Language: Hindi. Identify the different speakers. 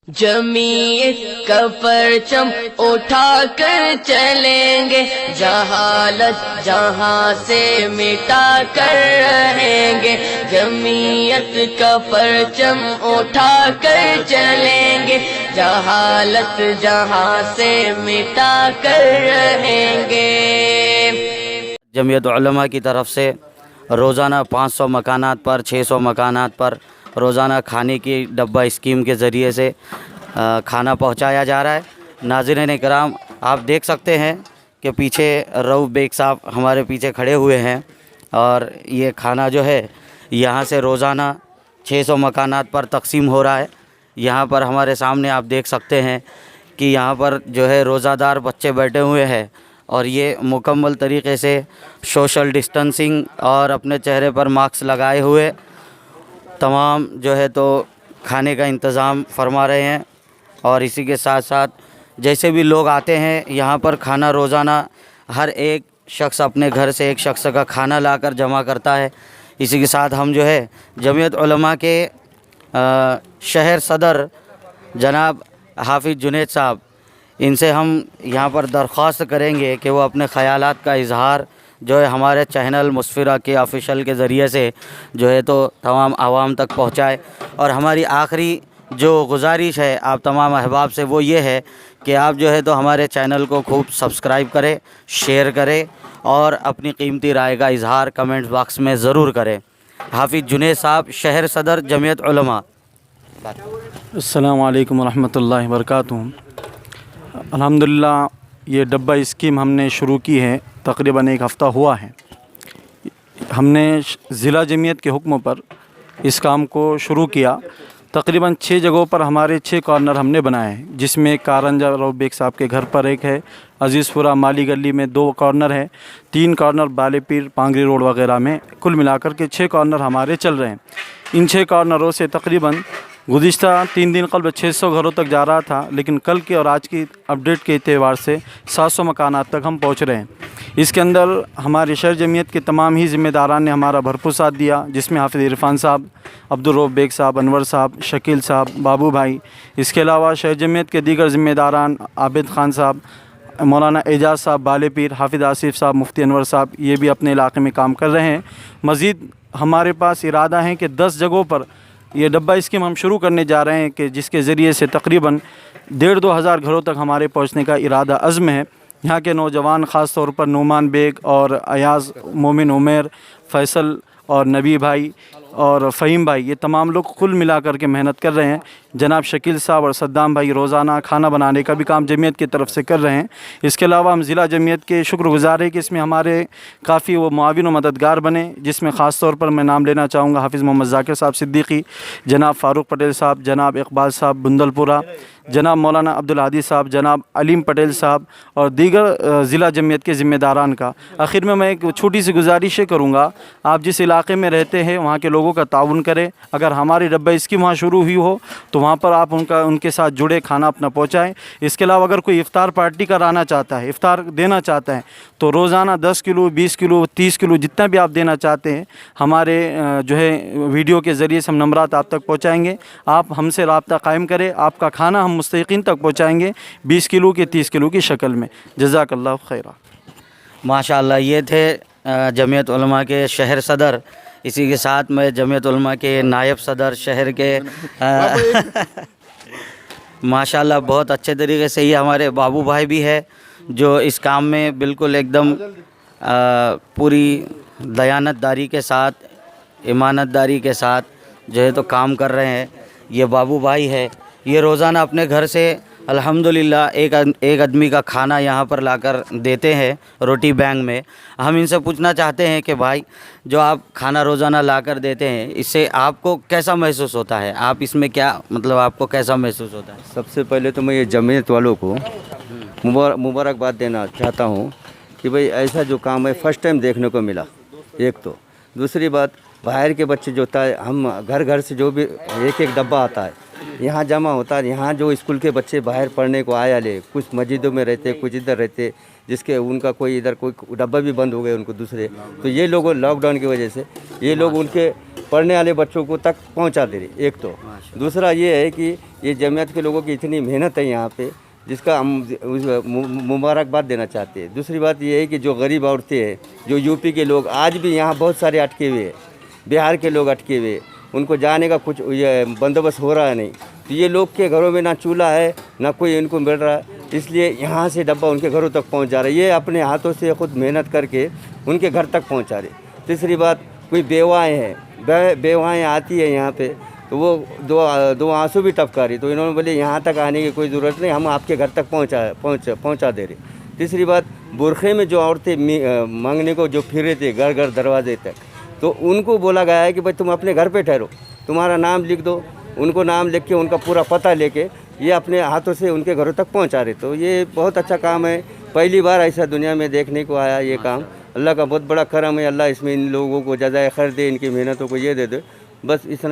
Speaker 1: जमीयत का परचम उठा कर चलेंगे, जहालत जहां से मिटा कर रहेंगे। जमीयत का परचम उठा कर चलेंगे, जहालत जहां से मिटा कर रहेंगे।
Speaker 2: जमीयत उलमा की तरफ से रोज़ाना 500 मकानात पर 600 मकानात पर रोज़ाना खाने की डब्बा स्कीम के ज़रिए से खाना पहुंचाया जा रहा है। नाज़रीन कराम, आप देख सकते हैं कि पीछे रऊफ़ बेग साहब हमारे पीछे खड़े हुए हैं और ये खाना जो है यहाँ से रोज़ाना 600 मकानात पर तकसीम हो रहा है। यहाँ पर हमारे सामने आप देख सकते हैं कि यहाँ पर जो है रोज़ादार बच्चे बैठे हुए हैं और ये मुकम्मल तरीक़े से सोशल डिस्टेंसिंग और अपने चेहरे पर मास्क लगाए हुए तमाम जो है तो खाने का इंतज़ाम फरमा रहे हैं। और इसी के साथ साथ जैसे भी लोग आते हैं यहाँ पर खाना रोज़ाना हर एक शख्स अपने घर से एक शख्स का खाना लाकर जमा करता है। इसी के साथ हम जो है जमीयत उलमा के शहर सदर जनाब हाफिज़ जुनैद साहब, इनसे हम यहाँ पर दरख्वास्त करेंगे कि वो अपने ख़यालात का इजहार जो है हमारे चैनल मुस्फिरा के ऑफिशियल के ज़रिए से जो है तो तमाम आवाम तक पहुँचाए। और हमारी आखिरी जो गुजारिश है आप तमाम अहबाब से वो ये है कि आप जो है तो हमारे चैनल को खूब सब्सक्राइब करें, शेयर करें और अपनी कीमती राय का इजहार कमेंट बॉक्स में ज़रूर करें। हाफिज़ जुनैद साहब, शहर सदर जमीयत उलमा।
Speaker 3: अस्सलामु अलैकुम वरहमतुल्लाहि वबरकातुहू। अल्हम्दुलिल्लाह ये डब्बा स्कीम हमने शुरू की है, तकरीबन एक हफ़्ता हुआ है। हमने ज़िला जमीयत के हुक्म पर इस काम को शुरू किया। तकरीबन 6 जगहों पर हमारे 6 कॉर्नर हमने बनाए हैं, जिसमें कारंजा रऊफ़ बेग साहब के घर पर एक है, अज़ीज़पुरा माली गली में 2 कॉर्नर हैं, 3 कॉर्नर बालेपीर पांगरी रोड वगैरह में, कुल मिलाकर के 6 कॉर्नर हमारे चल रहे हैं। इन 6 कॉर्नरों से तकरीबन गुज़िश्ता 3 दिन कबल 600 घरों तक जा रहा था, लेकिन कल के और आज की अपडेट के एतबार से 700 मकानात तक हम पहुंच रहे हैं। इसके अंदर हमारे शहर जमीयत के तमाम ही ज़िम्मेदारान ने हमारा भरपूर साथ दिया, जिसमें हाफिज़ इरफान साहब, अब्दुल रऊफ़ बेग साहब, अनवर साहब, शकील साहब, बाबू भाई। इसके अलावा शहर जमीयत के दीगर ज़िम्मेदारान आबिद ख़ान साहब, मौलाना एजाज़ साहब बालेपीर, हाफिज़ आसिफ़ साहब, मुफ्ती अनवर साहब, ये भी अपने इलाके में काम कर रहे हैं। मज़ीद हमारे पास इरादा है कि 10 जगहों पर ये डब्बा स्कीम हम शुरू करने जा रहे हैं कि जिसके ज़रिए से तकरीबन 1,500-2 हज़ार घरों तक हमारे पहुंचने का इरादा अज़्म है। यहाँ के नौजवान ख़ास तौर पर नुमान बेग और अयाज़, मोमिन उमेर, फ़ैसल और नबी भाई और फ़हीम भाई, ये तमाम लोग कुल मिलाकर के मेहनत कर रहे हैं। जनाब शकील साहब और सद्दाम भाई रोज़ाना खाना बनाने का भी काम जमीयत की तरफ से कर रहे हैं। इसके अलावा हम ज़िला जमीयत के शुक्रगुज़ार हैं कि इसमें हमारे काफ़ी वो मुआविन और मददगार बने, जिसमें ख़ास तौर पर मैं नाम लेना चाहूँगा हाफिज़ मोहम्मद ज़ाकिर साहब सिद्दीकी, जनाब फ़ारूक पटेल साहब, जनाब इकबाल साहब बुंदलपुरा, जनाब मौलाना अब्दुल हादी साहब, जनाब अलीम पटेल साहब और दीगर ज़िला जमीयत के ज़िम्मेदारान का। आखिर में मैं एक छोटी सी गुजारिश करूँगा, आप जिस इलाके में रहते हैं वहाँ के लोगों का ताउन करें। अगर हमारी डब्बा स्कीम वहाँ शुरू हुई हो तो वहाँ पर आप उनके साथ जुड़े खाना अपना पहुँचाएँ। इसके अलावा अगर कोई इफ़्तार पार्टी कराना चाहता है, इफ़्तार देना चाहता है, तो रोज़ाना 10 किलो, 20 किलो, 30 किलो जितना भी आप देना चाहते हैं, हमारे जो है वीडियो के ज़रिए से हम नंबरात आप तक पहुँचाएँगे। आप हमसे रब्ता कायम करें, आपका खाना हम मुस्तहिक़ीन तक पहुँचाएँगे 20 किलो के 30 किलो की शक्ल में। जज़ाकल्लाहु खैरा।
Speaker 2: माशाअल्लाह, ये थे जमीयत उलमा के शहर सदर। इसी के साथ मैं जमीयत उलमा के नायब सदर शहर के माशाअल्लाह बहुत अच्छे तरीके से ये हमारे बाबू भाई भी है, जो इस काम में बिल्कुल एकदम पूरी दयानतदारी के साथ, ईमानतदारी के साथ जो है तो काम कर रहे हैं। ये बाबू भाई है, ये रोज़ाना अपने घर से अल्हम्दुलिल्लाह एक आदमी का खाना यहाँ पर लाकर देते हैं रोटी बैंक में। हम इनसे पूछना चाहते हैं कि भाई, जो आप खाना रोज़ाना लाकर देते हैं, इससे आपको कैसा महसूस होता है? आप इसमें क्या मतलब आपको कैसा महसूस होता है?
Speaker 4: सबसे पहले तो मैं ये जमीयत वालों को मुबारकबाद देना चाहता हूँ कि भाई ऐसा जो काम है फ़र्स्ट टाइम देखने को मिला। एक तो दूसरी बात, बाहर के बच्चे जो होता है, हम घर घर से जो भी एक डब्बा आता है यहाँ जमा होता है। यहाँ जो स्कूल के बच्चे बाहर पढ़ने को आया ले, कुछ मस्जिदों में रहते, कुछ इधर रहते, जिसके उनका कोई इधर कोई डब्बा भी बंद हो गए उनको दूसरे, तो ये लोग लॉकडाउन की वजह से ये लोग उनके पढ़ने वाले बच्चों को तक पहुंचा दे रहे, एक तो। दूसरा ये है कि ये जमीयत के लोगों की इतनी मेहनत है यहाँ पे, जिसका हम मुबारकबाद देना चाहते हैं। दूसरी बात ये है कि जो गरीब औरतें हैं, जो यूपी के लोग आज भी यहाँ बहुत सारे अटके हुए हैं, बिहार के लोग अटके हुए, उनको जाने का कुछ ये बंदोबस्त हो रहा है नहीं, तो ये लोग के घरों में ना चूल्हा है ना कोई इनको मिल रहा है, इसलिए यहाँ से डब्बा उनके घरों तक पहुँच जा रहा है। ये अपने हाथों से खुद मेहनत करके उनके घर तक पहुँचा रहे। तीसरी बात, कोई बेवाएँ हैं, बेवाएँ आती है यहाँ पे, तो वो दो आंसू भी टपका रही, तो इन्होंने बोले यहाँ तक आने की कोई ज़रूरत नहीं, हम आपके घर तक पहुँचा दे रहे। तीसरी बात, बुरखे में जो औरतें मांगने को जो फिर रहे थे घर घर दरवाजे तक, तो उनको बोला गया है कि भाई तुम अपने घर पे ठहरो, तुम्हारा नाम लिख दो। उनको नाम लिख के उनका पूरा पता लेके ये अपने हाथों से उनके घरों तक पहुँचा रहे। तो ये बहुत अच्छा काम है, पहली बार ऐसा दुनिया में देखने को आया ये काम। अल्लाह का बहुत बड़ा करम है, अल्लाह इसमें इन लोगों को जज़ाए खैर दे, इनकी मेहनतों को ये दे दे, बस इतना।